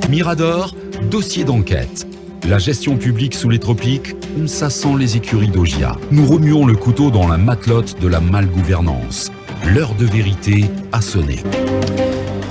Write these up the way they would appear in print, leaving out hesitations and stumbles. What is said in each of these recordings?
Mirador, dossier d'enquête. La gestion publique sous les tropiques, ça sent les écuries d'Augia. Nous remuons le couteau dans la matelote de la malgouvernance. L'heure de vérité a sonné.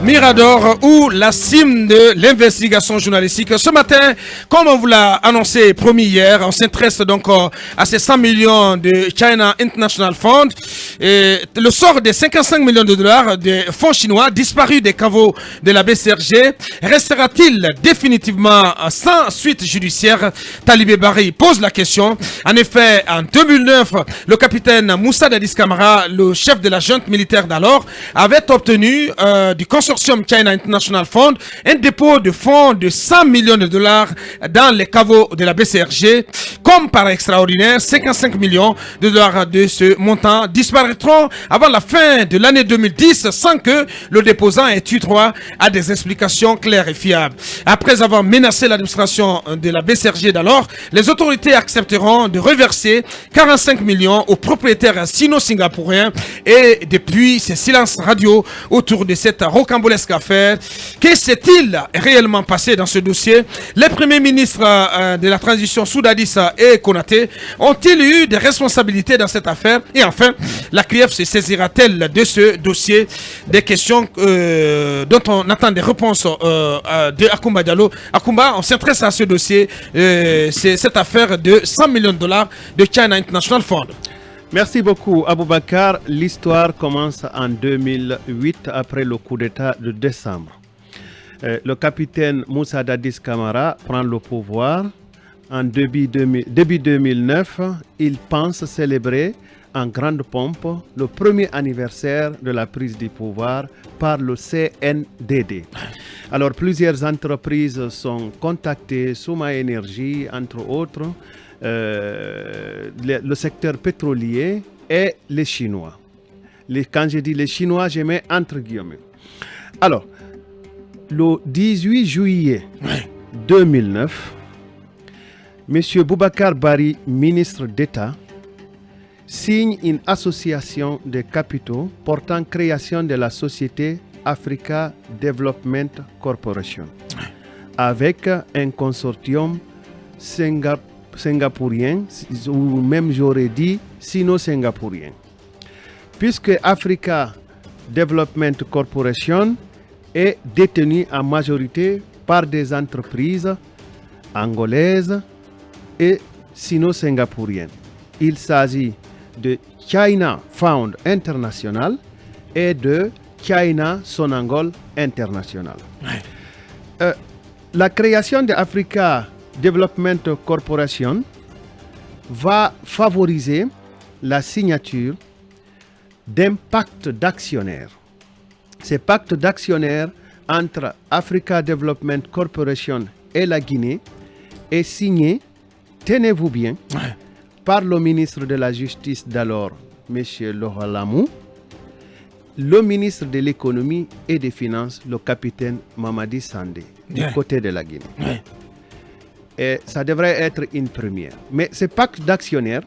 Mirador ou la cime de l'investigation journalistique. Ce matin, comme on vous l'a annoncé et promis hier, on s'intéresse donc à ces 100 millions de China International Fund. Et le sort des 55 millions de dollars des fonds chinois disparus des caveaux de la BCRG restera-t-il définitivement sans suite judiciaire? Talibé Bari pose la question. En effet, en 2009, le capitaine Moussa Dadis Camara, le chef de la junte militaire d'alors, avait obtenu du consortium China International Fund un dépôt de fonds de 100 millions de dollars dans les caveaux de la BCRG. Comme par extraordinaire, 55 millions de dollars de ce montant disparaîtront avant la fin de l'année 2010 sans que le déposant ait eu droit à des explications claires et fiables. Après avoir menacé l'administration de la BCRG d'alors, les autorités accepteront de reverser 45 millions aux propriétaires sino-singapouriens et depuis ces silences radio autour de cette rocambolesque affaire. Que s'est-il réellement passé dans ce dossier? Les premiers ministres de la transition Soudadis et Konaté ont-ils eu des responsabilités dans cette affaire? Et enfin, la CRIEF se saisira-t-elle de ce dossier? Des questions dont on attend des réponses de Akumba Diallo. Akumba, on s'intéresse à ce dossier. C'est cette affaire de 100 millions de dollars de China International Fund. Merci beaucoup, Aboubakar. L'histoire commence en 2008 après le coup d'État de décembre. Le capitaine Moussa Dadis Camara prend le pouvoir. En début 2009, il pense célébrer en grande pompe le premier anniversaire de la prise du pouvoir par le CNDD. Alors, plusieurs entreprises sont contactées, Souma Énergie, entre autres, le secteur pétrolier et les Chinois. Quand je dis les Chinois, je mets entre guillemets. Alors, le 18 juillet 2009, M. Boubacar Bari, ministre d'État, signe une association de capitaux portant création de la société Africa Development Corporation avec un consortium singapourien, ou même j'aurais dit sino-singapourien. Puisque Africa Development Corporation est détenue en majorité par des entreprises angolaises et sino-singapouriennes. Il s'agit de China Fund International et de China Sonangol International. La création de Africa Development Corporation va favoriser la signature d'un pacte d'actionnaires. Ce pacte d'actionnaires entre Africa Development Corporation et la Guinée est signé, tenez-vous bien, par le ministre de la Justice d'alors, M. Laurent Lamou, le ministre de l'Économie et des Finances, le capitaine Mamadi Sandé, du côté de la Guinée. Et ça devrait être une première. Mais ce pacte d'actionnaires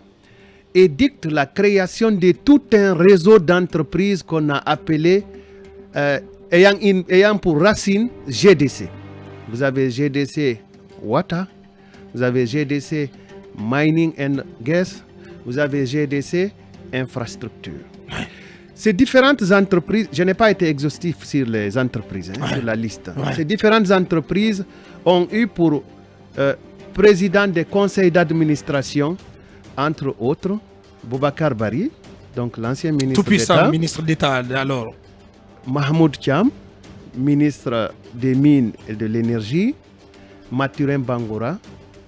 édicte la création de tout un réseau d'entreprises qu'on a appelé, ayant pour racine GDC. Vous avez GDC Water, vous avez GDC Mining and Gas, vous avez GDC Infrastructure. Ces différentes entreprises, je n'ai pas été exhaustif sur les entreprises, sur la liste. Ces différentes entreprises ont eu pour président des conseils d'administration, entre autres, Boubacar Bari, donc l'ancien ministre d'État. Tout-puissant ministre d'État alors. Mahmoud Cham, ministre des Mines et de l'Énergie. Mathurin Bangura,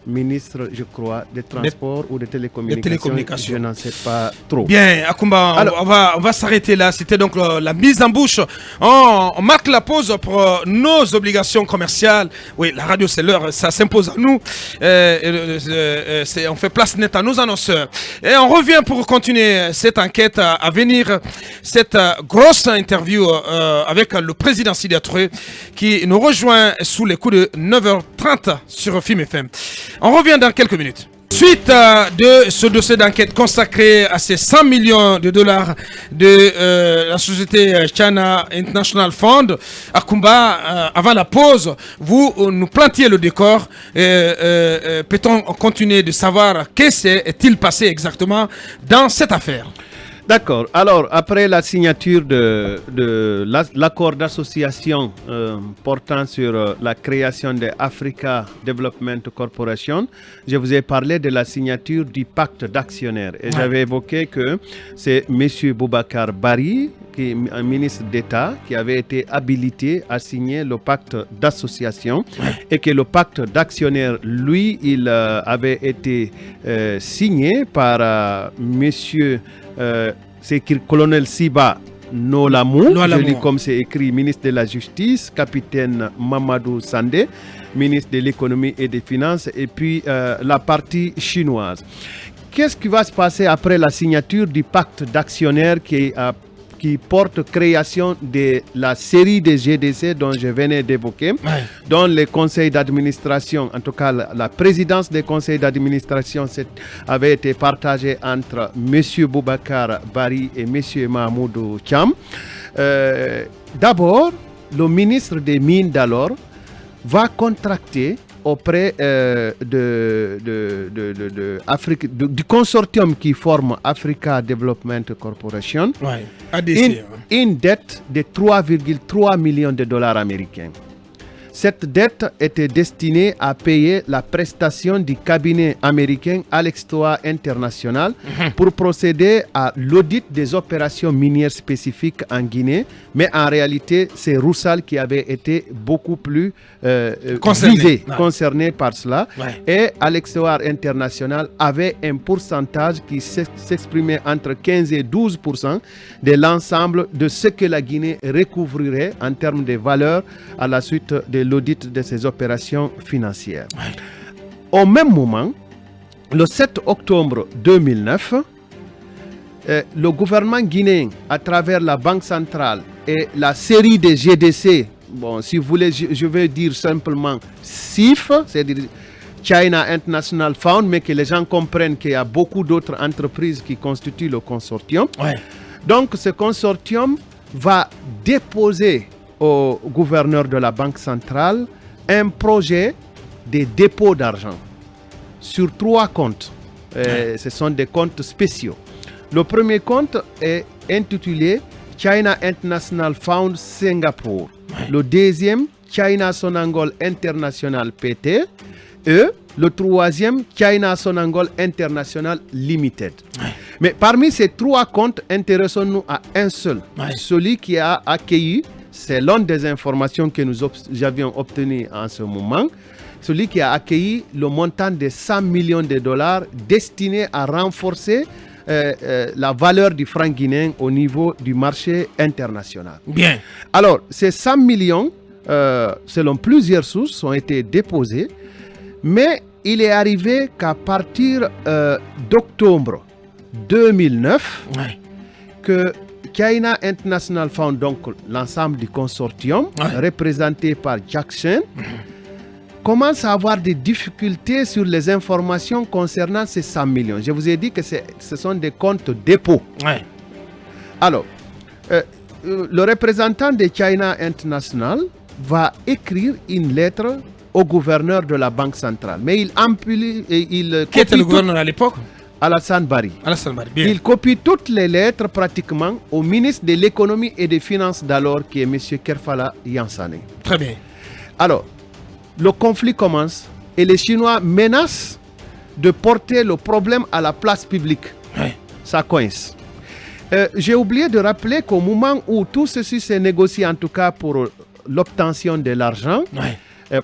ministre, je crois, des Transports ou des Télécommunications. Je n'en sais pas trop. Bien, Akumba, alors, on va s'arrêter là. C'était donc la mise en bouche. On marque la pause pour nos obligations commerciales. Oui, la radio, c'est l'heure, ça s'impose à nous. On fait place nette à nos annonceurs. Et on revient pour continuer cette enquête à venir. Cette grosse interview avec le président Sidi Touré qui nous rejoint sous les coups de 9h30 sur FIM FM. On revient dans quelques minutes. Suite de ce dossier d'enquête consacré à ces 100 millions de dollars de la société China International Fund, Akumba, avant la pause, vous nous plantiez le décor. Peut-on continuer de savoir qu'est-ce qui est-il passé exactement dans cette affaire? D'accord. Alors, après la signature de l'accord d'association portant sur la création de Africa Development Corporation, je vous ai parlé de la signature du pacte d'actionnaires. Et j'avais évoqué que c'est M. Boubacar Bari, qui est un ministre d'État, qui avait été habilité à signer le pacte d'association et que le pacte d'actionnaires, lui, il avait été signé par monsieur... c'est écrit colonel Siba Nolamou, je lis comme c'est écrit, ministre de la Justice, capitaine Mamadou Sandé, ministre de l'Économie et des Finances, et puis la partie chinoise. Qu'est-ce qui va se passer après la signature du pacte d'actionnaires qui porte création de la série des GDC dont je venais d'évoquer, dont les conseils d'administration, en tout cas la présidence des conseils d'administration avait été partagée entre M. Boubacar Bari et M. Mahmoudou Thiam. D'abord, le ministre des Mines d'alors va contracter auprès du consortium qui forme Africa Development Corporation une dette de 3,3 millions de dollars américains. Cette dette était destinée à payer la prestation du cabinet américain Alextoa International pour procéder à l'audit des opérations minières spécifiques en Guinée, mais en réalité, c'est Roussal qui avait été beaucoup plus concerné par cela. Et Alextoa International avait un pourcentage qui s'exprimait entre 15 et 12% de l'ensemble de ce que la Guinée recouvrirait en termes de valeur à la suite de l'audit de ces opérations financières. Au même moment, le 7 octobre 2009, le gouvernement guinéen, à travers la Banque centrale et la série des GDC, bon, si vous voulez, je vais dire simplement CIF, c'est-à-dire China International Fund, mais que les gens comprennent qu'il y a beaucoup d'autres entreprises qui constituent le consortium. Donc, ce consortium va déposer au gouverneur de la Banque centrale un projet de dépôt d'argent sur 3 comptes. Ce sont des comptes spéciaux. Le premier compte est intitulé China International Fund Singapour. Le deuxième, China Sonangol International PT. Et le troisième, China Sonangol International Limited. Mais parmi ces 3 comptes, intéressons-nous à un seul. Celui qui a accueilli, c'est l'une des informations que nous avions obtenues en ce moment, celui qui a accueilli le montant de 100 millions de dollars destiné à renforcer la valeur du franc guinéen au niveau du marché international. Bien. Alors, ces 100 millions, selon plusieurs sources, ont été déposés, mais il est arrivé qu'à partir d'octobre 2009, que China International Fund, donc l'ensemble du consortium, représenté par Jackson, commence à avoir des difficultés sur les informations concernant ces 100 millions. Je vous ai dit que ce sont des comptes dépôts. Alors, le représentant de China International va écrire une lettre au gouverneur de la Banque centrale. Mais qui était le gouverneur à l'époque? Alassane Bari. Bien. Il copie toutes les lettres pratiquement au ministre de l'économie et des finances d'alors, qui est M. Kerfala Yansane. Très bien. Alors, le conflit commence et les Chinois menacent de porter le problème à la place publique. Ça coince. J'ai oublié de rappeler qu'au moment où tout ceci s'est négocié, en tout cas pour l'obtention de l'argent,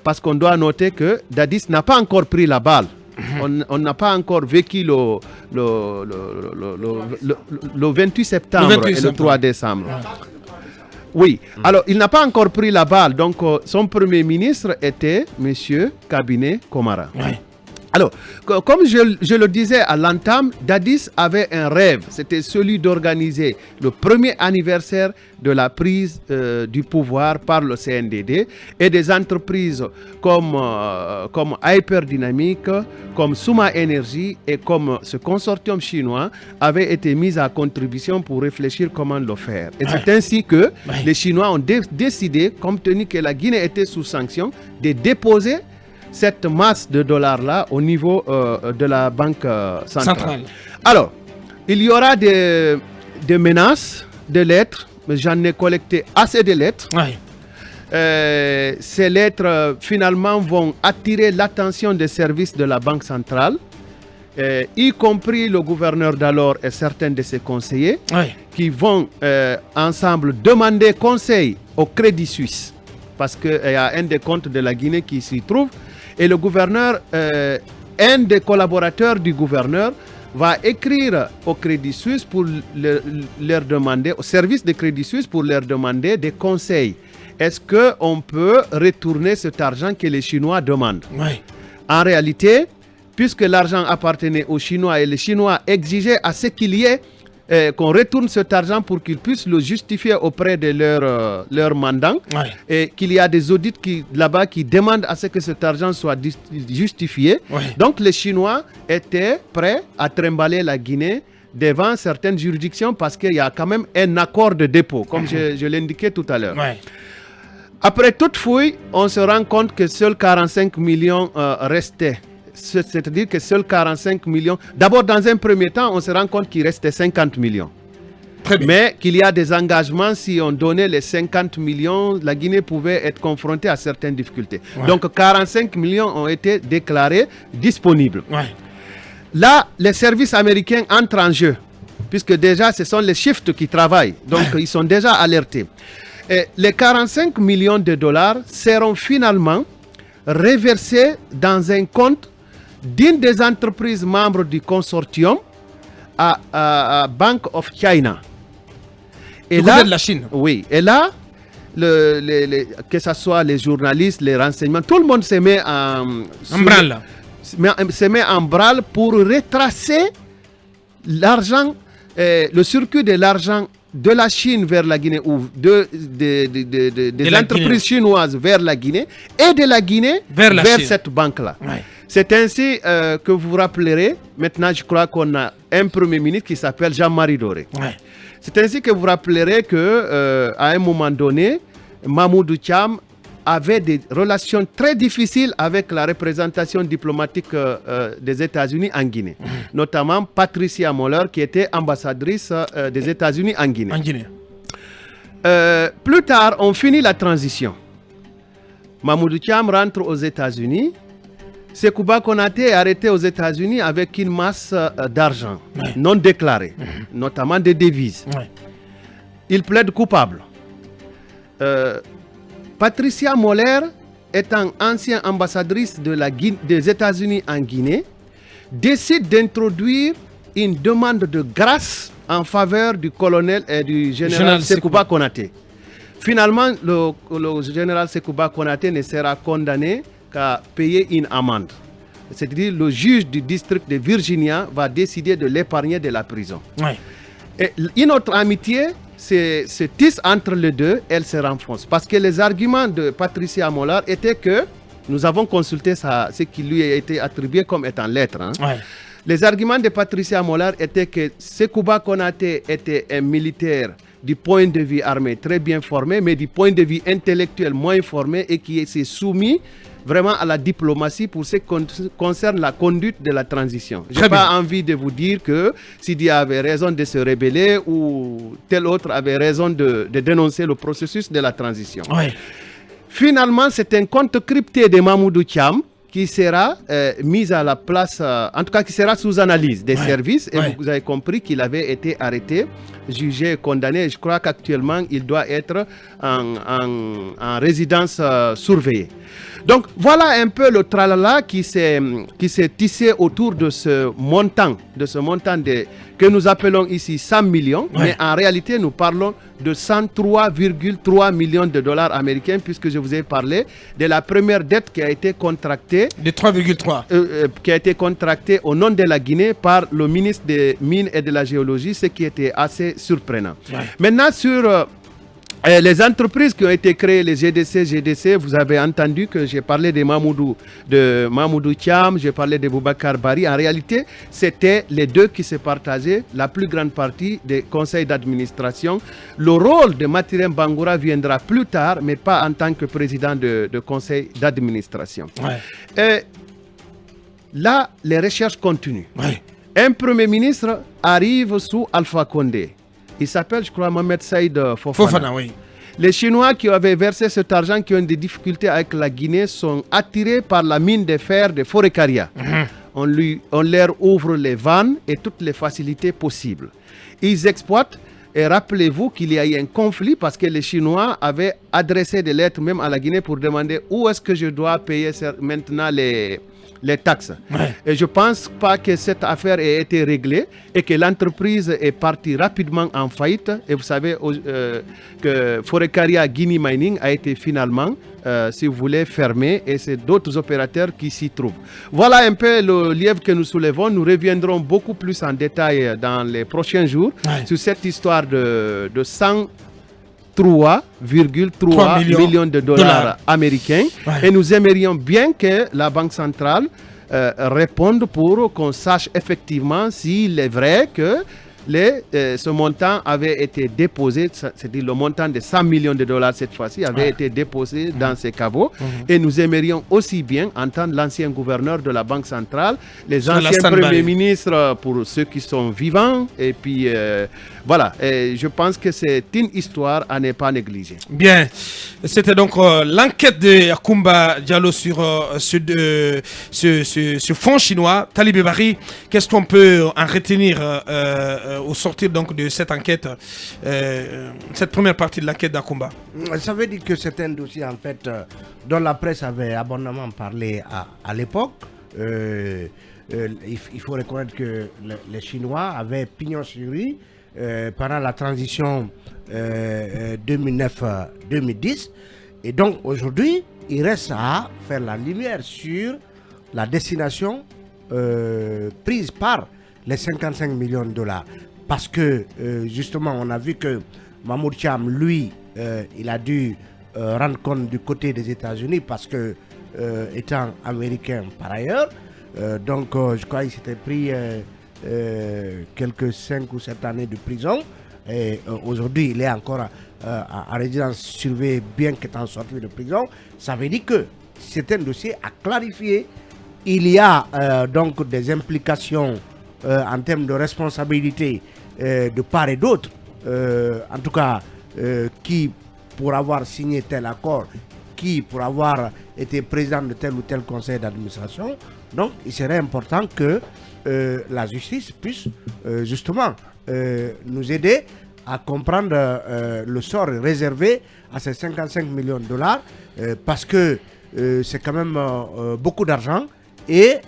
parce qu'on doit noter que Dadis n'a pas encore pris la balle. On n'a pas encore vécu le 28 septembre et le 3 décembre. Oui, alors il n'a pas encore pris la balle. Donc son premier ministre était M. Cabinet Komara. Alors, comme je le disais à l'entame, Dadis avait un rêve, c'était celui d'organiser le premier anniversaire de la prise du pouvoir par le CNDD, et des entreprises comme Hyperdynamic, comme Suma Energy et comme ce consortium chinois avaient été mises à contribution pour réfléchir comment le faire. Et c'est ainsi que les Chinois ont décidé, compte tenu que la Guinée était sous sanction, de déposer cette masse de dollars-là au niveau de la banque centrale. Alors, il y aura des menaces, des lettres, mais j'en ai collecté assez de lettres. Ces lettres, finalement, vont attirer l'attention des services de la banque centrale, y compris le gouverneur d'alors et certains de ses conseillers, qui vont ensemble demander conseil au Crédit Suisse, parce qu'il y a un des comptes de la Guinée qui s'y trouve. Et le gouverneur, un des collaborateurs du gouverneur, va écrire au Crédit Suisse pour leur demander, au service de Crédit Suisse pour leur demander des conseils. Est-ce qu'on peut retourner cet argent que les Chinois demandent? En réalité, puisque l'argent appartenait aux Chinois et les Chinois exigeaient à ce qu'il y ait qu'on retourne cet argent pour qu'ils puissent le justifier auprès de leur mandant, et qu'il y a des audits là-bas qui demandent à ce que cet argent soit justifié. Donc les Chinois étaient prêts à trimballer la Guinée devant certaines juridictions parce qu'il y a quand même un accord de dépôt, comme je l'indiquais tout à l'heure. Après toute fouille, on se rend compte que seuls 45 millions restaient. C'est-à-dire que seuls 45 millions... D'abord, dans un premier temps, on se rend compte qu'il restait 50 millions. Mais qu'il y a des engagements, si on donnait les 50 millions, la Guinée pouvait être confrontée à certaines difficultés. Donc 45 millions ont été déclarés disponibles. Là, les services américains entrent en jeu, puisque déjà, ce sont les shifts qui travaillent. Donc, ils sont déjà alertés. Et les 45 millions de dollars seront finalement reversés dans un compte d'une des entreprises membres du consortium à Bank of China. Et là, de la Chine. Oui. Et là, que ce soit les journalistes, les renseignements, tout le monde se met en branle pour retracer l'argent, le circuit de l'argent de la Chine vers la Guinée, ou des entreprises chinoises vers la Guinée, et de la Guinée vers cette banque-là. C'est ainsi que vous vous rappellerez, maintenant je crois qu'on a un Premier ministre qui s'appelle Jean-Marie Doré. C'est ainsi que vous rappellerez qu'à un moment donné, Mamoudou Thiam avait des relations très difficiles avec la représentation diplomatique des États-Unis en Guinée, notamment Patricia Moller, qui était ambassadrice des États-Unis en Guinée. Plus tard, on finit la transition. Mamoudou Thiam rentre aux États-Unis. Sékouba Konaté est arrêté aux États-Unis avec une masse d'argent non déclarée, notamment des devises. Il plaide coupable. Patricia Moller, étant ancienne ambassadrice des États-Unis en Guinée, décide d'introduire une demande de grâce en faveur du colonel et du général Sékouba Konaté. Finalement, le général Sékouba Konaté ne sera condamné qu'à payer une amende. C'est-à-dire le juge du district de Virginia va décider de l'épargner de la prison. Et une autre amitié se tisse entre les deux, elle se renforce. Parce que les arguments de Patricia Moller étaient que, nous avons consulté ce qui lui a été attribué comme étant lettre. Les arguments de Patricia Moller étaient que Sékouba Konaté était un militaire du point de vue armé très bien formé, mais du point de vue intellectuel moins formé, et qui s'est soumis vraiment à la diplomatie pour ce qui concerne la conduite de la transition. Je n'ai pas envie de vous dire que Sidi avait raison de se rebeller ou tel autre avait raison de dénoncer le processus de la transition. Finalement, c'est un compte crypté de Mamoudou Thiam qui sera mis à la place, en tout cas qui sera sous analyse des services, et vous avez compris qu'il avait été arrêté, jugé, condamné. Je crois qu'actuellement il doit être en résidence surveillée. Donc voilà un peu le tralala qui s'est tissé autour de ce montant que nous appelons ici 100 millions, mais en réalité nous parlons de 103,3 millions de dollars américains, puisque je vous ai parlé de la première dette qui a été contractée. De 3,3. Qui a été contractée au nom de la Guinée par le ministre des Mines et de la Géologie, ce qui était assez surprenant. Maintenant, sur les entreprises qui ont été créées, les GDC, vous avez entendu que j'ai parlé de Mamoudou Thiam, j'ai parlé de Boubacar Bari. En réalité, c'était les deux qui se partageaient la plus grande partie des conseils d'administration. Le rôle de Mathurin Bangoura viendra plus tard, mais pas en tant que président de conseil d'administration. Et là, les recherches continuent. Un premier ministre arrive sous Alpha Condé. Il s'appelle, je crois, Mohamed Saïd Fofana. Les Chinois qui avaient versé cet argent, qui ont des difficultés avec la Guinée, sont attirés par la mine de fer de Forécaria. On leur ouvre les vannes et toutes les facilités possibles. Ils exploitent. Et rappelez-vous qu'il y a eu un conflit parce que les Chinois avaient adressé des lettres même à la Guinée pour demander où est-ce que je dois payer maintenant les taxes. Et je ne pense pas que cette affaire ait été réglée et que l'entreprise est partie rapidement en faillite. Et vous savez que Forécaria Guinea Mining a été finalement, si vous voulez, fermé, et c'est d'autres opérateurs qui s'y trouvent. Voilà un peu le lièvre que nous soulevons. Nous reviendrons beaucoup plus en détail dans les prochains jours sur cette histoire de 103,3 millions de dollars américains. Et nous aimerions bien que la Banque centrale réponde pour qu'on sache effectivement s'il est vrai que ce montant avait été déposé, c'est-à-dire le montant de 100 millions de dollars cette fois-ci avait été déposé dans ces caveaux. Et nous aimerions aussi bien entendre l'ancien gouverneur de la Banque centrale, les anciens premiers ministres pour ceux qui sont vivants. Et puis voilà, et je pense que c'est une histoire à ne pas négliger. Bien, c'était donc l'enquête de Yacoumba Diallo sur ce fonds chinois. Talibé Bari, qu'est-ce qu'on peut en retenir au sortir donc de cette enquête, cette première partie de l'enquête d'Akumba? Ça veut dire que c'est un dossier en fait dont la presse avait abondamment parlé à l'époque. Il faut reconnaître que les Chinois avaient pignon sur rue pendant la transition 2009-2010. Et donc aujourd'hui, il reste à faire la lumière sur la destination prise par les 55 millions de dollars. Parce que justement, on a vu que Mamoudou Thiam, lui, il a dû rendre compte du côté des États-Unis parce que, étant américain par ailleurs, donc je crois qu'il s'était pris quelques 5 ou 7 années de prison. Et aujourd'hui, il est encore en résidence surveillée, bien qu'étant sorti de prison. Ça veut dire que c'est un dossier à clarifier. Il y a donc des implications en termes de responsabilité de part et d'autre, en tout cas qui pour avoir signé tel accord, qui pour avoir été président de tel ou tel conseil d'administration. Donc il serait important que la justice puisse justement nous aider à comprendre le sort réservé à ces 55 millions de dollars parce que c'est quand même beaucoup d'argent. Et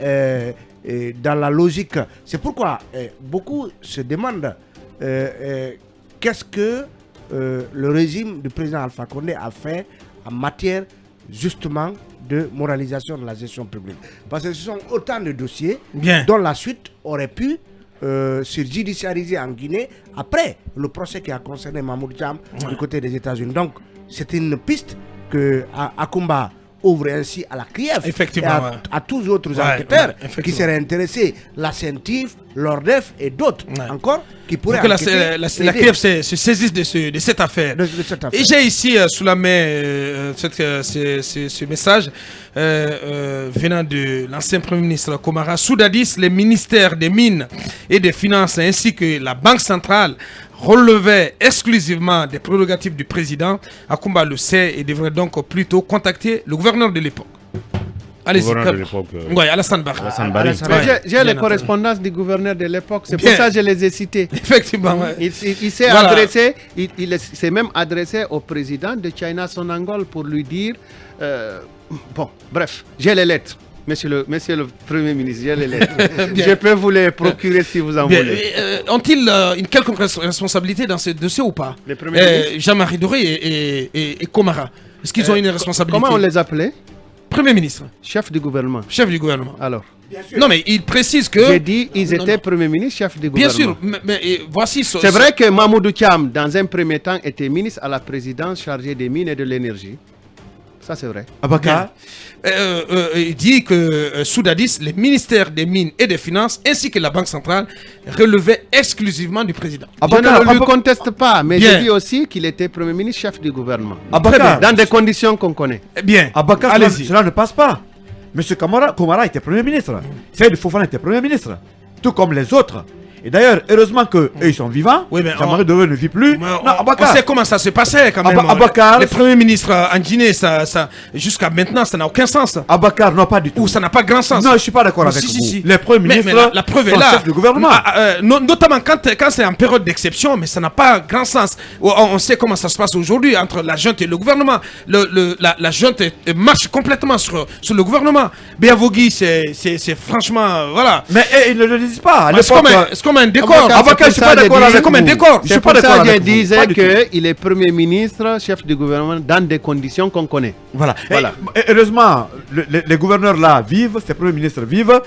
dans la logique, c'est pourquoi beaucoup se demandent qu'est-ce que le régime du président Alpha Condé a fait en matière justement de moralisation de la gestion publique. Parce que ce sont autant de dossiers dont la suite aurait pu se judiciariser en Guinée après le procès qui a concerné Mamoudou Thiam du côté des États-Unis. Donc c'est une piste que Akumba ouvre ainsi à la CRIEF et à tous les autres enquêteurs qui seraient intéressés, la CENTIF, l'ORDEF et d'autres encore qui pourraient enquêter. La CRIEF se saisisse de cette affaire. Et j'ai ici sous la main ce message venant de l'ancien Premier ministre Komara. Soudadis, les ministères des Mines et des Finances ainsi que la Banque centrale relevait exclusivement des prérogatives du président. Akumba le sait et devrait donc plutôt contacter le gouverneur de l'époque. Allez-y. Oui, Alassane Barry. J'ai les correspondances du gouverneur de l'époque, c'est pour ça que je les ai cités. Effectivement. Il s'est adressé, il s'est même adressé au président de China Sonangol pour lui dire Bon, bref, j'ai les lettres. Monsieur le Premier ministre, j'ai les lettres. Je peux vous les procurer si vous en voulez. Ont-ils une quelconque responsabilité dans ce dossier ou pas? Les premiers ministres Jean-Marie Doré et Komara. Est-ce qu'ils ont une responsabilité? Comment on les appelait? Premier ministre. Chef du gouvernement. Chef du gouvernement. Alors, non, mais il précise que... j'ai dit ils étaient Premier ministre, chef du Bien gouvernement. sûr, mais voici... C'est vrai que Mamoudou Thiam, dans un premier temps, était ministre à la présidence chargé des mines et de l'énergie. Ça, c'est vrai. Abakar, il dit que Soudadis, les ministères des Mines et des Finances, ainsi que la Banque centrale, relevaient exclusivement du président. Je ne le conteste pas, mais je dis aussi qu'il était Premier ministre, chef du gouvernement. Abakar, Dans des conditions qu'on connaît. Bien, Abakar, allez-y. cela ne passe pas. Monsieur Komara était Premier ministre. Seydou Fofana était Premier ministre. Tout comme les autres. Et d'ailleurs, heureusement qu'eux, ils sont vivants. Oui, mais Jean-Marie Doré ne vit plus. Mais Non, Abakar. on sait comment ça se passait quand même. Abakar. Les premiers ministres en Guinée, jusqu'à maintenant, ça n'a aucun sens. Abakar, non, pas du tout. Ou ça n'a pas grand sens. Non, je ne suis pas d'accord avec Si, vous. si. Les premiers ministres Mais la preuve est sont là. chefs du gouvernement. Notamment quand c'est en période d'exception, mais ça n'a pas grand sens. On sait comment ça se passe aujourd'hui entre la junte et le gouvernement. La junte marche complètement sur le gouvernement. Béavogui, c'est franchement... Voilà. Mais ils ne le disent pas. À C'est comme un décor. Abakar, je suis pas d'accord avec comme un vous. décor. Je suis C'est pas pour d'accord ça que je avec vous. disais Pas du tout. qu'il est Premier ministre, chef du gouvernement, dans des conditions qu'on connaît. Voilà. Voilà. Et heureusement, les gouverneurs là vivent, ces premiers ministres vivent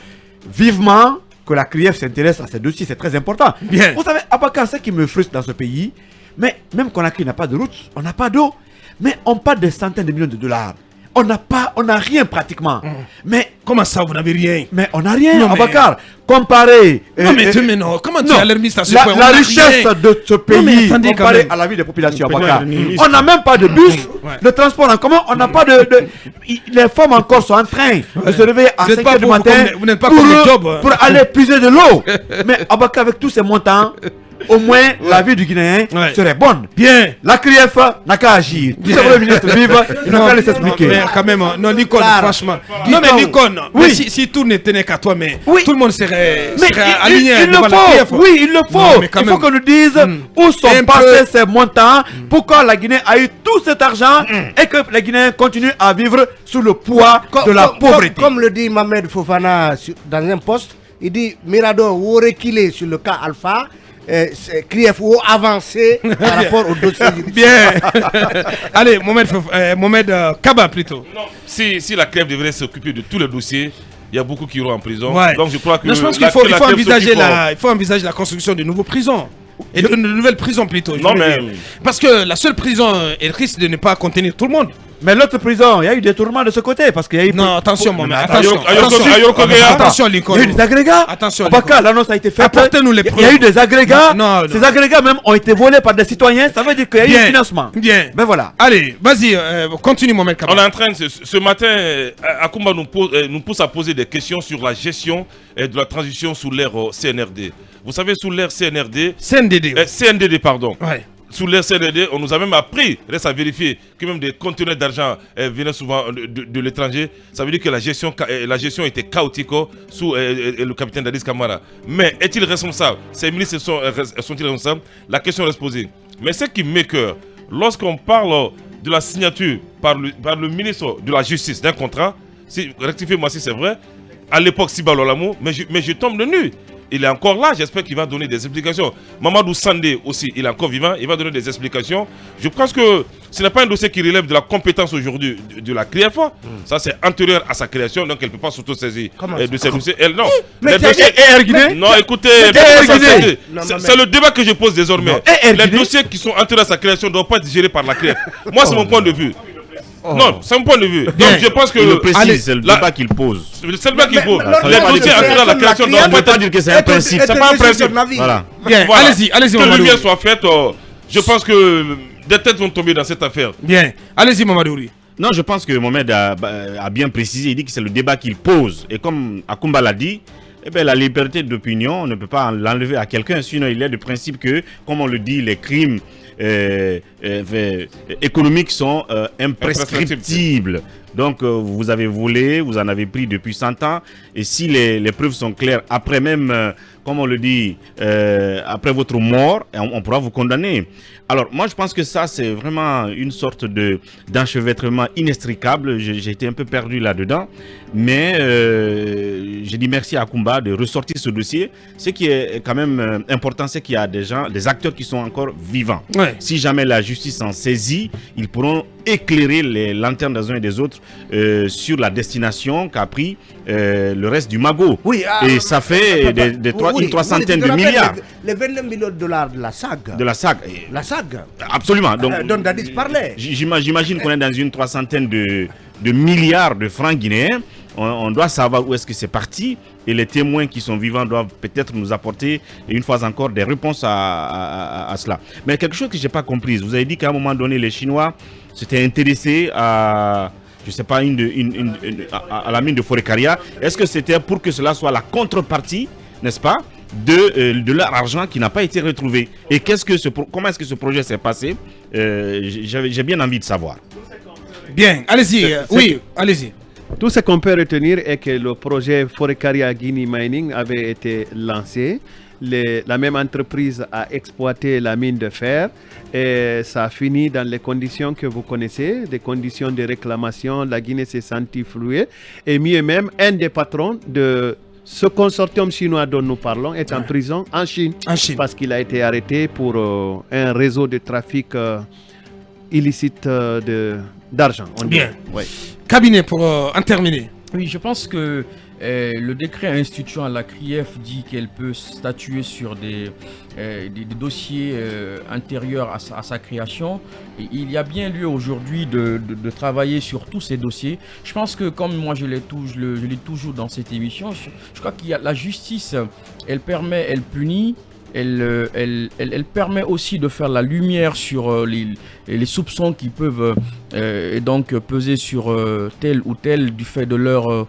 vivement que la CRIEF s'intéresse à ces dossiers, c'est très important. Bien. Vous savez, Abakar, ce qui me frustre dans ce pays, mais même Conakry n'a pas de route, on n'a pas d'eau, mais on parle de centaines de millions de dollars. On n'a rien pratiquement. Mais Comment ça, vous n'avez rien? on n'a rien, Non, mais- Abakar. Comparé. Non, mais non, comment tu es alarmiste à ce la, point? On la n'a richesse rien. de ce pays, Non, mais attendez quand comparé même. à la vie des populations, Le Abakar. président est ministre. On n'a même pas de bus, Ouais. de transport en commun, on n'a pas les femmes encore sont en train de se réveiller à Vous n'êtes 5 pas h du beaucoup matin comme- vous n'êtes pas pour, comme les jobs, hein. pour aller puiser de l'eau. Mais Abakar, avec tous ces montants, au moins la vie du Guinéen Ouais. serait bonne. Bien. La CRIEF n'a qu'à agir. Tous ces premiers ministres vivent, ils n'ont qu'à les expliquer. Mais quand même, non, Nikon, Claire. franchement. Non, mais Nikon, Oui. mais si tout ne tenait qu'à toi, mais Oui. tout le monde serait Mais aligné il le devant la faut, CRIEF. oui, il le faut. Non, mais quand Il faut même. qu'on nous dise où sont Un passés peu. ces montants, pourquoi la Guinée a eu tout cet argent et que les Guinéens continuent à vivre sous le poids de la pauvreté. Comme le dit Mohamed Fofana dans un poste, il dit Mirador ou reculer sur le cas Alpha, CRIEF ou avancer par rapport au dossier judiciaire. Bien. Allez, Mohamed Kaba plutôt. Non, si la CREF devrait s'occuper de tous les dossiers, il y a beaucoup qui iront en prison. Ouais. Donc je crois que Non, je pense la- qu'il faut, que la CREF il faut envisager la construction de nouveaux prisons. Et de nouvelles prisons plutôt. je Non, voulais mais- dire. Parce que la seule prison, elle risque de ne pas contenir tout le monde. Mais l'autre prison, il y a eu des tourments de ce côté parce qu'il y a eu. Non, attention, Mohamed. attends, Attention, attention, Lincoln. Il y a eu des agrégats. Attention, Abakar, l'annonce a été faite. Apportez-nous les Il y a eu preuves. des agrégats. Non, non. Ces agrégats même ont été volés par des citoyens. Ça veut dire qu'il y a eu Bien. un financement. Bien. Ben voilà. Allez, vas-y, continue, Mohamed Kaba. On est en train, ce matin, Akumba nous pousse à poser des questions sur la gestion de la transition sous l'ère CNRD. Vous savez, sous l'ère CNRD, CNDD. CNDD, pardon. Ouais. Sous l'ère CNRD, on nous a même appris, reste à vérifier, que même des conteneurs d'argent venaient souvent de l'étranger. Ça veut dire que la gestion était chaotique sous le capitaine Dadis Camara. Mais est-il responsable? Ces ministres sont-ils responsables? La question reste posée. Mais ce qui m'écoeure, lorsqu'on parle de la signature par le ministre de la Justice d'un contrat, rectifiez-moi si c'est vrai, à l'époque Sibalo Lamou, mais je tombe de nu. Il est encore là, j'espère qu'il va donner des explications. Mamadou Sandé aussi, il est encore vivant, il va donner des explications. Je pense que ce n'est pas un dossier qui relève de la compétence aujourd'hui de la CRIEF. Ça, c'est antérieur à sa création, donc elle ne peut pas s'auto-saisir de ces dossiers. Elle, non. Les dossiers- Non, écoutez, c'est le débat que je pose désormais. Les dossiers qui sont antérieurs à sa création ne doivent pas être gérés par la CRIEF. Moi, c'est mon point de vue. Non, c'est mon point de vue. Donc, je pense que. Il le précise, Allez, c'est le là- débat qu'il pose. C'est le débat qu'il pose. ça veut Les pas dire dossiers que antérieurs à la création ne doivent Ça ne pas veut pas être. dire que c'est un principe. C'est pas un principe. Voilà. Bien, Voilà. allez-y, Que Mamadou. lumière soit faite, je pense que des têtes vont tomber dans cette affaire. Bien, allez-y, Mamadou. Non, je pense que Mohamed a bien précisé. Il dit que c'est le débat qu'il pose. Et comme Akumba l'a dit, eh bien, la liberté d'opinion, on ne peut pas l'enlever à quelqu'un. Sinon, il est de principe que, comme on le dit, les crimes économiques sont imprescriptibles. Donc, vous avez volé, vous en avez pris depuis 100 ans. Et si les preuves sont claires, après même comme on le dit, après votre mort, on pourra vous condamner. Alors, moi, je pense que ça, c'est vraiment une sorte d'enchevêtrement inextricable. J'ai été un peu perdu là-dedans. Mais j'ai dit merci à Koumba de ressortir ce dossier. Ce qui est quand même important, c'est qu'il y a des acteurs qui sont encore vivants. Ouais. Si jamais la justice en saisit, ils pourront éclairer les lanternes des uns et des autres sur la destination qu'a pris le reste du magot. Oui, et ça fait une 300aine de milliards. Les 29 millions de dollars de la SAG. De la SAG. La SAG. Absolument. Donc, dont Dadis parlait. J'imagine qu'on est dans une 300aine de milliards de francs guinéens. On doit savoir où est-ce que c'est parti. Et les témoins qui sont vivants doivent peut-être nous apporter, une fois encore, des réponses à cela. Mais quelque chose que je n'ai pas compris. Vous avez dit qu'à un moment donné, les Chinois s'étaient intéressés à... je ne sais pas, à la mine de Forécaria. Est-ce que c'était pour que cela soit la contrepartie, n'est-ce pas, de leur argent qui n'a pas été retrouvé? Et comment est-ce que ce projet s'est passé? J'ai bien envie de savoir. Bien, allez-y. Oui, allez-y. Tout ce qu'on peut retenir est que le projet Forécaria Guinea Mining avait été lancé. La même entreprise a exploité la mine de fer et ça a fini dans les conditions que vous connaissez, des conditions de réclamation. La Guinée s'est sentie flouée et mieux même, un des patrons de ce consortium chinois dont nous parlons est en prison en Chine. Parce qu'il a été arrêté pour un réseau de trafic illicite d'argent. Bien. Ouais. Cabinet pour en terminer. Oui, je pense que le décret instituant la CRIEF dit qu'elle peut statuer sur des dossiers antérieurs à sa création. Et il y a bien lieu aujourd'hui de travailler sur tous ces dossiers. Je pense que, comme moi je l'ai toujours dans cette émission, je crois qu'il y a la justice, elle punit. Elle permet aussi de faire la lumière sur les soupçons qui peuvent donc peser sur tel ou tel du fait de leur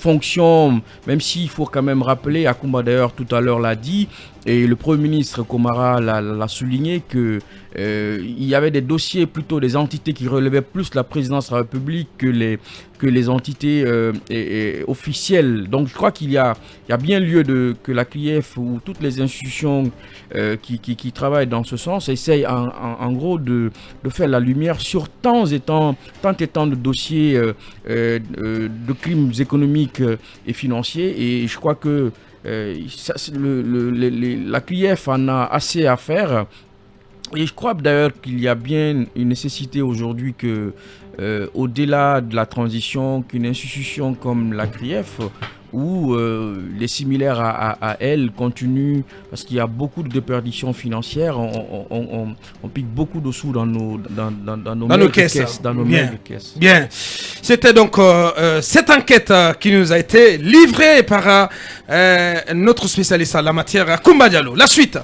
fonction, même s'il faut quand même rappeler, Akoumba d'ailleurs tout à l'heure l'a dit, et le Premier ministre Komara l'a souligné, que il y avait des dossiers, plutôt des entités qui relevaient plus la présidence de la République que les entités officielles. Donc je crois qu'il y a bien lieu que la CRIEF ou toutes les institutions qui travaillent dans ce sens essayent en gros de faire la lumière sur tant et tant de dossiers de crimes économiques et financiers. Et je crois que la CRIEF en a assez à faire. Et je crois d'ailleurs qu'il y a bien une nécessité aujourd'hui que, au-delà de la transition, qu'une institution comme la CRIEF ou les similaires à elle continuent, parce qu'il y a beaucoup de déperditions financières, on pique beaucoup de sous dans nos caisses. Bien. C'était donc cette enquête qui nous a été livrée par notre spécialiste en la matière, Koumba Diallo. La suite.